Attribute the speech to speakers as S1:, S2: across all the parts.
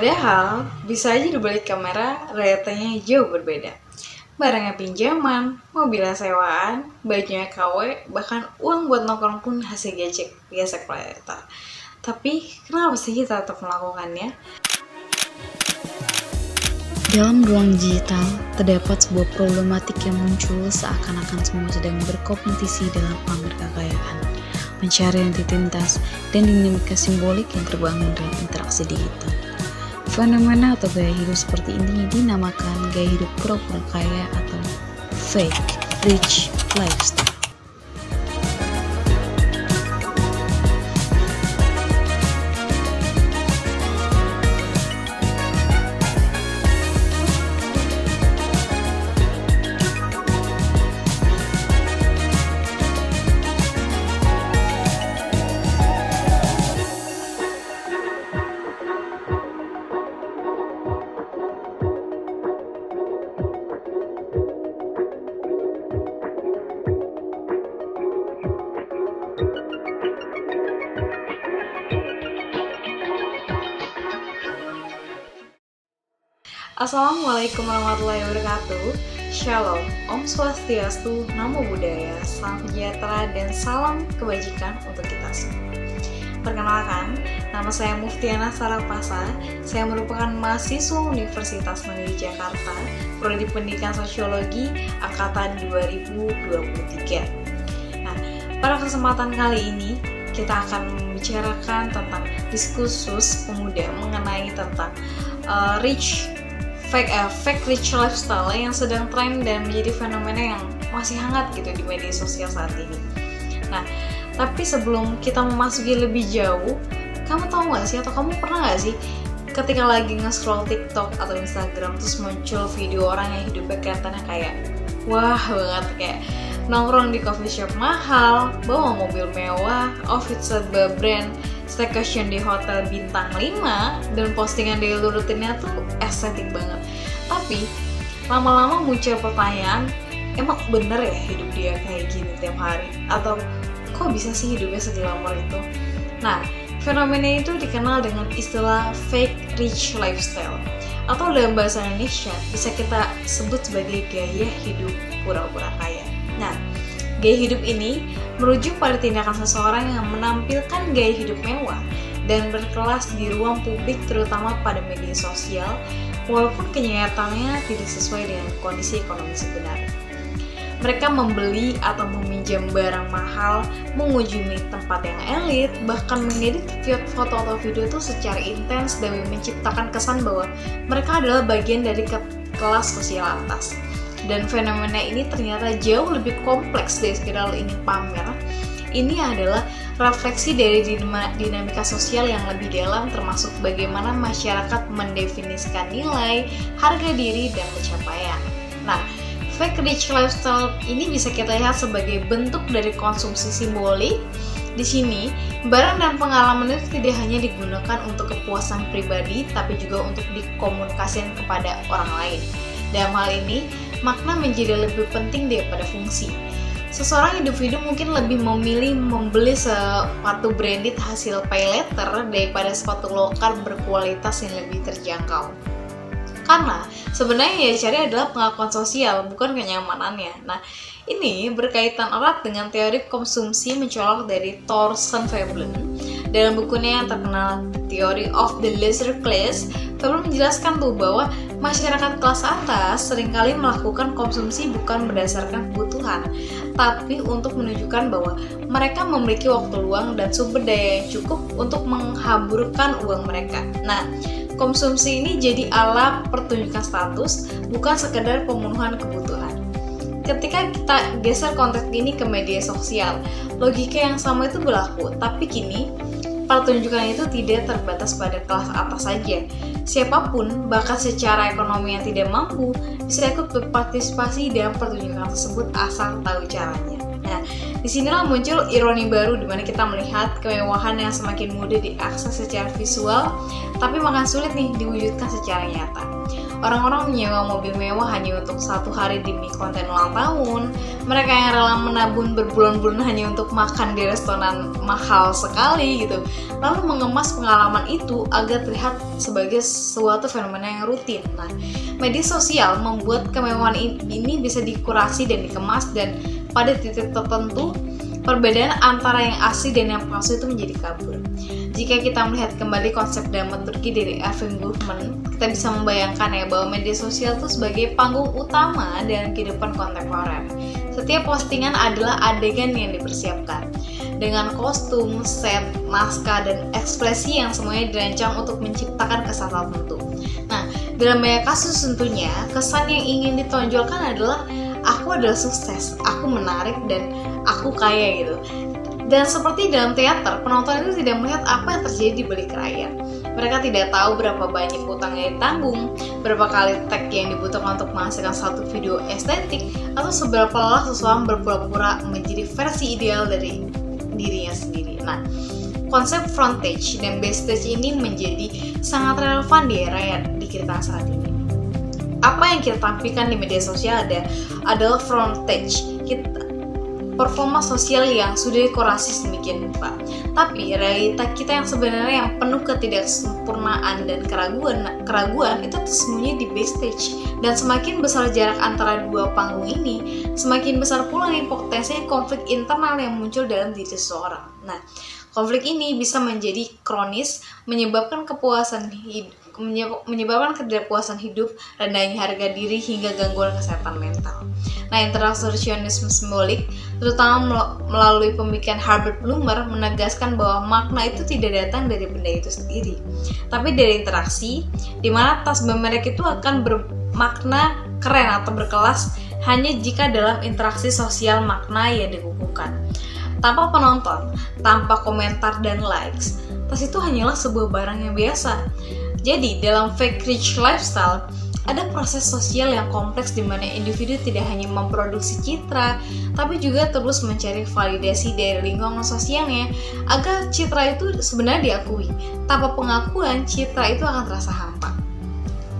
S1: Padahal, bisa aja di balik kamera realitanya jauh berbeda. Barangnya pinjaman, mobilnya sewaan, bajunya KW, bahkan uang buat nongkrong pun hasil gesek peleter. Tapi, kenapa sih kita tetap melakukannya?
S2: Dalam ruang digital, terdapat sebuah problematik yang muncul seakan-akan semua sedang berkompetisi dalam pamer kekayaan, pencarian identitas, dan dinamika simbolik yang terbangun dalam interaksi digital. Fenomena atau gaya hidup seperti ini dinamakan gaya hidup pura-pura kaya atau fake rich lifestyle.
S1: Assalamualaikum warahmatullahi wabarakatuh. Shalom, Om Swastiastu, Namo Buddhaya, Salam sejahtera dan salam kebajikan untuk kita semua. Perkenalkan, nama saya Muftiana Sarapasa. Saya merupakan mahasiswa Universitas Negeri Jakarta, Prodi Pendidikan Sosiologi Angkatan 2023. Nah, pada kesempatan kali ini kita akan membicarakan tentang diskursus pemuda mengenai tentang fake rich lifestyle yang sedang tren dan menjadi fenomena yang masih hangat gitu di media sosial saat ini. Nah, tapi sebelum kita memasuki lebih jauh, kamu tahu nggak sih atau kamu pernah nggak sih ketika lagi nge-scroll TikTok atau Instagram terus muncul video orang yang hidupnya kelihatannya kayak wah banget, kayak nongkrong di coffee shop mahal, bawa mobil mewah, outfit serba brand, staycation di hotel bintang 5, dan postingan daily rutinnya tuh estetik banget. Tapi lama-lama muncul pertanyaan, emang bener ya hidup dia kayak gini tiap hari? Atau kok bisa sih hidupnya seglamor itu? Nah, fenomena itu dikenal dengan istilah fake rich lifestyle, atau dalam bahasa Indonesia bisa kita sebut sebagai gaya hidup pura-pura kaya. Nah, gaya hidup ini merujuk pada tindakan seseorang yang menampilkan gaya hidup mewah dan berkelas di ruang publik, terutama pada media sosial, walaupun kenyataannya tidak sesuai dengan kondisi ekonomi sebenarnya. Mereka membeli atau meminjam barang mahal, mengunjungi tempat yang elit, bahkan mengedit foto atau video itu secara intens demi menciptakan kesan bahwa mereka adalah bagian dari kelas sosial atas. Dan fenomena ini ternyata jauh lebih kompleks dari sekedar ingin pamer. Ini adalah refleksi dari dinamika sosial yang lebih dalam, termasuk bagaimana masyarakat mendefinisikan nilai, harga diri, dan pencapaian. Nah, fake rich lifestyle ini bisa kita lihat sebagai bentuk dari konsumsi simbolik. Di sini, barang dan pengalaman itu tidak hanya digunakan untuk kepuasan pribadi, tapi juga untuk dikomunikasikan kepada orang lain. Dalam hal ini, makna menjadi lebih penting daripada fungsi. Seseorang individu mungkin lebih memilih membeli sepatu branded hasil pay letter daripada sepatu lokal berkualitas yang lebih terjangkau. Karena sebenarnya yang dicari adalah pengakuan sosial, bukan kenyamanannya. Nah, ini berkaitan erat dengan teori konsumsi mencolok dari Thorsten Veblen. Dalam bukunya yang terkenal Theory of the Leisure Class, Veblen menjelaskan tuh bahwa masyarakat kelas atas seringkali melakukan konsumsi bukan berdasarkan kebutuhan, tapi untuk menunjukkan bahwa mereka memiliki waktu luang dan sumber daya yang cukup untuk menghamburkan uang mereka. Nah, konsumsi ini jadi alat pertunjukan status, bukan sekedar pemenuhan kebutuhan. Ketika kita geser konteks ini ke media sosial, logika yang sama itu berlaku, tapi kini pertunjukan itu tidak terbatas pada kelas atas saja. Siapapun, bahkan secara ekonomi yang tidak mampu, bisa ikut berpartisipasi dalam pertunjukan tersebut asal tahu caranya. Nah, disinilah muncul ironi baru di mana kita melihat kemewahan yang semakin mudah diakses secara visual, tapi makin sulit nih diwujudkan secara nyata. Orang-orang menyewa mobil mewah hanya untuk satu hari demi konten ulang tahun. Mereka yang rela menabung berbulan-bulan hanya untuk makan di restoran mahal sekali gitu. Lalu mengemas pengalaman itu agar terlihat sebagai suatu fenomena yang rutin. Nah, media sosial membuat kemewahan ini bisa dikurasi dan dikemas, dan pada titik tertentu perbedaan antara yang asli dan yang palsu itu menjadi kabur. Jika kita melihat kembali konsep dramaturgi dari Irving Goffman, kita bisa membayangkan ya bahwa media sosial itu sebagai panggung utama dalam kehidupan kontemporer. Setiap postingan adalah adegan yang dipersiapkan dengan kostum, set, naskah, dan ekspresi yang semuanya dirancang untuk menciptakan kesan tertentu. Nah, dalam banyak kasus tentunya kesan yang ingin ditonjolkan adalah aku adalah sukses, aku menarik, dan aku kaya gitu. Dan seperti dalam teater, penonton itu tidak melihat apa yang terjadi di balik layar. Mereka tidak tahu berapa banyak utang yang ditanggung, berapa kali tag yang dibutuhkan untuk menghasilkan satu video estetik, atau seberapa lelah seseorang berpura-pura menjadi versi ideal dari dirinya sendiri. Nah, konsep frontage dan backstage ini menjadi sangat relevan di era yang dikira saat ini. Apa yang kita tampilkan di media sosial adalah frontage, performa sosial yang sudah dikurasi sedemikian rupa. Tapi realita kita yang sebenarnya yang penuh ketidaksempurnaan dan keraguan itu tersembunyi di backstage. Dan semakin besar jarak antara dua panggung ini, semakin besar pula nih potensi konflik internal yang muncul dalam diri seseorang. Nah, konflik ini bisa menjadi kronis, menyebabkan ketidakpuasan hidup, rendahnya harga diri, hingga gangguan kesehatan mental. Nah, interaksionisme simbolik, terutama melalui pemikiran Herbert Blumer, menegaskan bahwa makna itu tidak datang dari benda itu sendiri, tapi dari interaksi, di mana tas bermerek itu akan bermakna keren atau berkelas hanya jika dalam interaksi sosial makna yang dikukuhkan. Tanpa penonton, tanpa komentar dan likes, tas itu hanyalah sebuah barang yang biasa. Jadi, dalam fake rich lifestyle, ada proses sosial yang kompleks di mana individu tidak hanya memproduksi citra, tapi juga terus mencari validasi dari lingkungan sosialnya agar citra itu sebenarnya diakui. Tanpa pengakuan, citra itu akan terasa hampa.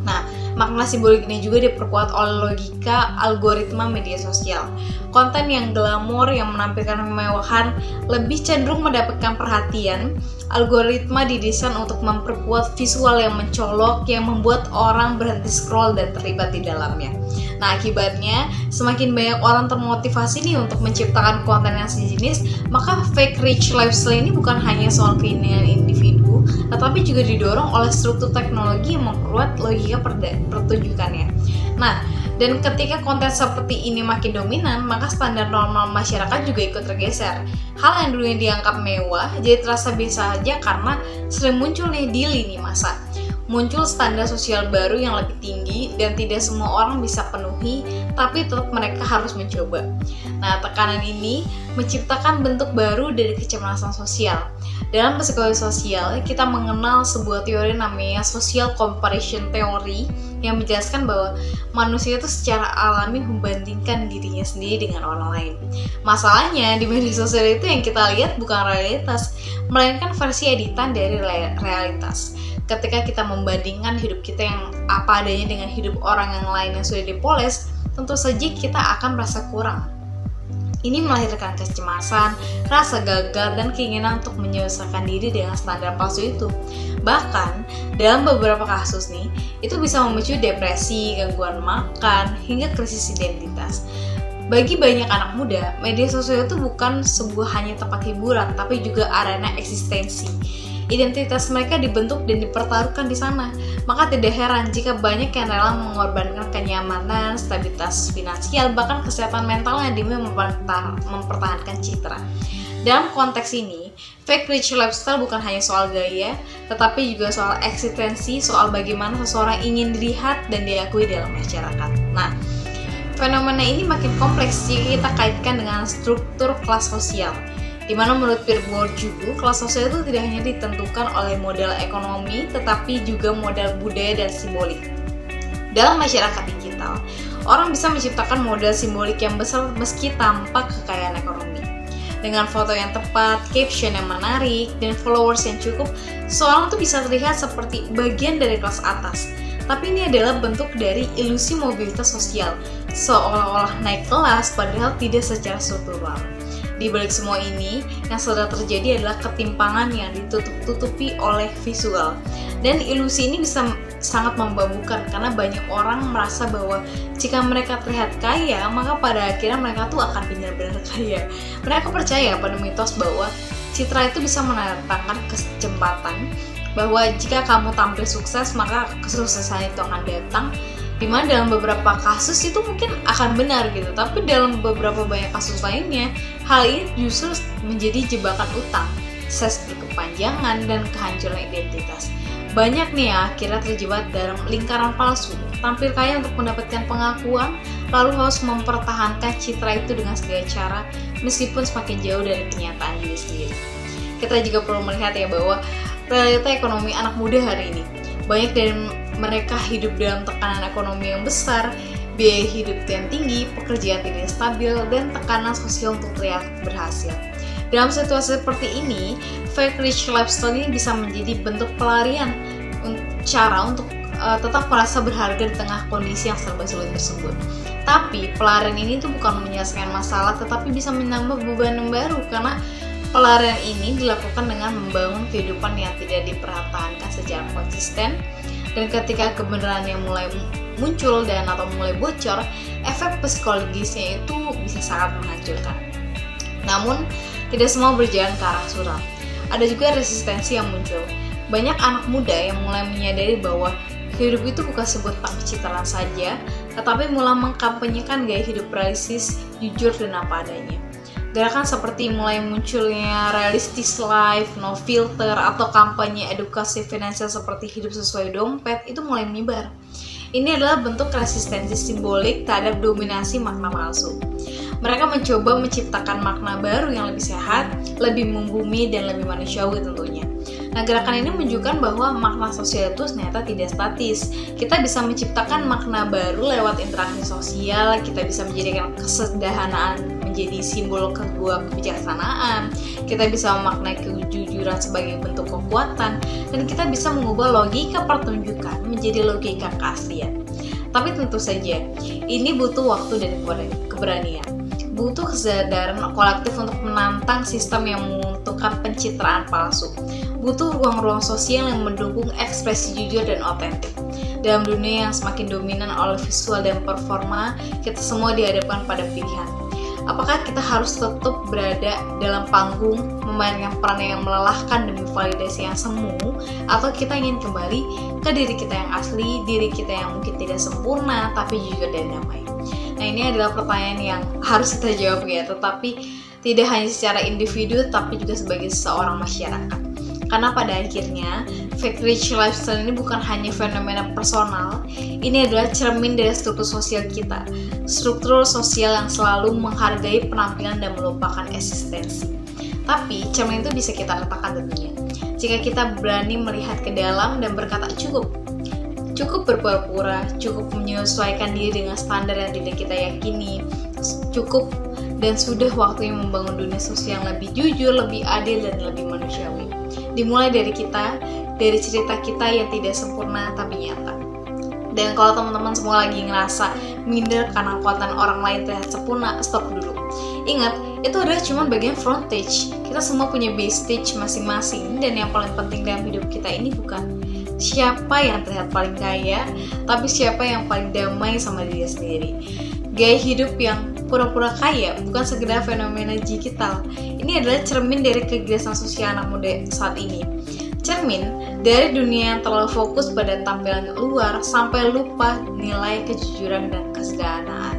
S1: Nah, makna simbolik ini juga diperkuat oleh logika algoritma media sosial. Konten yang glamor, yang menampilkan kemewahan, lebih cenderung mendapatkan perhatian. Algoritma didesain untuk memperkuat visual yang mencolok, yang membuat orang berhenti scroll dan terlibat di dalamnya. Nah, akibatnya semakin banyak orang termotivasi nih untuk menciptakan konten yang sejenis, maka fake rich lifestyle ini bukan hanya soal keinginan individu, tetapi juga didorong oleh struktur teknologi yang memperkuat logika pertunjukannya. Nah, dan ketika konten seperti ini makin dominan, maka standar normal masyarakat juga ikut tergeser. Hal yang dulunya dianggap mewah jadi terasa biasa aja karena sering muncul nih di lini masa. Muncul standar sosial baru yang lebih tinggi dan tidak semua orang bisa penuhi, tapi tetap mereka harus mencoba. Nah, tekanan ini menciptakan bentuk baru dari kecemasan sosial. Dalam psikologi sosial, kita mengenal sebuah teori namanya social comparison theory yang menjelaskan bahwa manusia itu secara alami membandingkan dirinya sendiri dengan orang lain. Masalahnya, di media sosial itu yang kita lihat bukan realitas, melainkan versi editan dari realitas. Ketika kita membandingkan hidup kita yang apa adanya dengan hidup orang yang lain yang sudah dipoles, tentu saja kita akan merasa kurang. Ini melahirkan kecemasan, rasa gagal, dan keinginan untuk menyelesaikan diri dengan standar palsu itu. Bahkan, dalam beberapa kasus nih, itu bisa memicu depresi, gangguan makan, hingga krisis identitas. Bagi banyak anak muda, media sosial itu bukan sebuah hanya tempat hiburan, tapi juga arena eksistensi. Identitas mereka dibentuk dan dipertaruhkan di sana. Maka tidak heran jika banyak yang rela mengorbankan kenyamanan, stabilitas finansial, bahkan kesehatan mentalnya demi mempertahankan citra. Dalam konteks ini, fake rich lifestyle bukan hanya soal gaya, tetapi juga soal eksistensi, soal bagaimana seseorang ingin dilihat dan diakui dalam masyarakat. Nah, fenomena ini makin kompleks jika kita kaitkan dengan struktur kelas sosial, di mana menurut Pierre Bourdieu, kelas sosial itu tidak hanya ditentukan oleh modal ekonomi, tetapi juga modal budaya dan simbolik. Dalam masyarakat digital, orang bisa menciptakan modal simbolik yang besar meski tanpa kekayaan ekonomi. Dengan foto yang tepat, caption yang menarik, dan followers yang cukup, seorang itu bisa terlihat seperti bagian dari kelas atas. Tapi ini adalah bentuk dari ilusi mobilitas sosial, seolah-olah naik kelas padahal tidak secara struktural. Di balik semua ini, yang sedang terjadi adalah ketimpangan yang ditutup-tutupi oleh visual. Dan ilusi ini bisa sangat membabukan karena banyak orang merasa bahwa jika mereka terlihat kaya, maka pada akhirnya mereka tuh akan benar-benar kaya. Mereka percaya pada mitos bahwa citra itu bisa mendatangkan kecepatan, bahwa jika kamu tampil sukses maka kesuksesan itu akan datang, dimana dalam beberapa kasus itu mungkin akan benar gitu, tapi dalam beberapa banyak kasus lainnya hal ini justru menjadi jebakan utang, stres berkepanjangan, dan kehancuran identitas. Banyak nih yang akhirnya terjebak dalam lingkaran palsu, tampil kaya untuk mendapatkan pengakuan, lalu harus mempertahankan citra itu dengan segala cara meskipun semakin jauh dari kenyataan diri sendiri. Kita juga perlu melihat ya bahwa realita ekonomi anak muda hari ini, banyak dari mereka hidup dalam tekanan ekonomi yang besar, biaya hidup yang tinggi, pekerjaan tidak stabil, dan tekanan sosial untuk terlihat berhasil. Dalam situasi seperti ini, fake rich lifestyle ini bisa menjadi bentuk pelarian, cara untuk tetap merasa berharga di tengah kondisi yang serba sulit tersebut. Tapi pelarian ini tuh bukan menyelesaikan masalah, tetapi bisa menambah beban yang baru, karena pelarian ini dilakukan dengan membangun kehidupan yang tidak dipertahankan secara konsisten, dan ketika kebenaran yang mulai muncul dan atau mulai bocor, efek psikologisnya itu bisa sangat menghancurkan. Namun, tidak semua berjalan ke arah suram. Ada juga resistensi yang muncul. Banyak anak muda yang mulai menyadari bahwa hidup itu bukan sebuah pencitraan saja, tetapi mulai mengkampanyekan gaya hidup realistis, jujur, dan apa adanya. Gerakan seperti mulai munculnya realistis life, no filter, atau kampanye edukasi finansial seperti hidup sesuai dompet itu mulai menyebar. Ini adalah bentuk resistensi simbolik terhadap dominasi makna palsu. Mereka mencoba menciptakan makna baru yang lebih sehat, lebih membumi, dan lebih manusiawi tentunya. Nah, gerakan ini menunjukkan bahwa makna sosial itu ternyata tidak statis. Kita bisa menciptakan makna baru lewat interaksi sosial, kita bisa menjadikan kesederhanaan menjadi simbol sebuah kebijaksanaan, kita bisa memaknai kejujuran sebagai bentuk kekuatan, dan kita bisa mengubah logika pertunjukan menjadi logika keaslian. Tapi tentu saja, ini butuh waktu dan keberanian. Butuh kesadaran kolektif untuk menantang sistem yang menguntungkan pencitraan palsu. Butuh ruang-ruang sosial yang mendukung ekspresi jujur dan otentik. Dalam dunia yang semakin dominan oleh visual dan performa, kita semua dihadapkan pada pilihan. Apakah kita harus tetap berada dalam panggung, memainkan peran yang melelahkan demi validasi yang semu, atau kita ingin kembali ke diri kita yang asli, diri kita yang mungkin tidak sempurna, tapi jujur dan damai? Nah, ini adalah pertanyaan yang harus kita jawab ya, tetapi tidak hanya secara individu, tapi juga sebagai seorang masyarakat. Karena pada akhirnya, fake rich lifestyle ini bukan hanya fenomena personal, ini adalah cermin dari struktur sosial kita. Struktur sosial yang selalu menghargai penampilan dan melupakan eksistensi. Tapi, cermin itu bisa kita letakkan tentunya. Jika kita berani melihat ke dalam dan berkata cukup berpura-pura, cukup menyesuaikan diri dengan standar yang tidak kita yakini, cukup dan sudah waktunya membangun dunia sosial yang lebih jujur, lebih adil, dan lebih manusiawi. Dimulai dari kita, dari cerita kita yang tidak sempurna tapi nyata. Dan kalau teman-teman semua lagi ngerasa minder karena kekuatan orang lain terlihat sempurna, stop dulu. Ingat, itu adalah cuma bagian frontage. Kita semua punya base stage masing-masing, dan yang paling penting dalam hidup kita ini bukan siapa yang terlihat paling kaya, tapi siapa yang paling damai sama diri sendiri. Gaya hidup yang pura-pura kaya bukan sekedar fenomena digital. Ini adalah cermin dari kegelisahan sosial anak muda saat ini. Cermin dari dunia yang terlalu fokus pada tampilan luar sampai lupa nilai kejujuran dan kesederhanaan.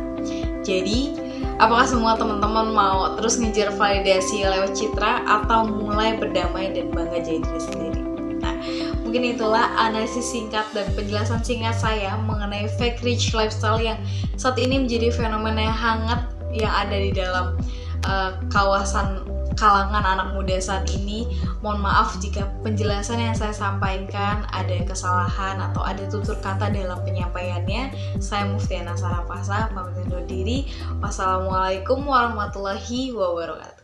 S1: Jadi, apakah semua teman-teman mau terus ngejar validasi lewat citra atau mulai berdamai dan bangga jadi diri sendiri? Nah, mungkin itulah analisis singkat dan penjelasan singkat saya mengenai fake rich lifestyle yang saat ini menjadi fenomena yang hangat yang ada di dalam kawasan kalangan anak muda saat ini. Mohon maaf jika penjelasan yang saya sampaikan ada kesalahan atau ada tutur kata dalam penyampaiannya. Saya Muftiana Sarapasa, pamit undur diri. Wassalamualaikum warahmatullahi wabarakatuh.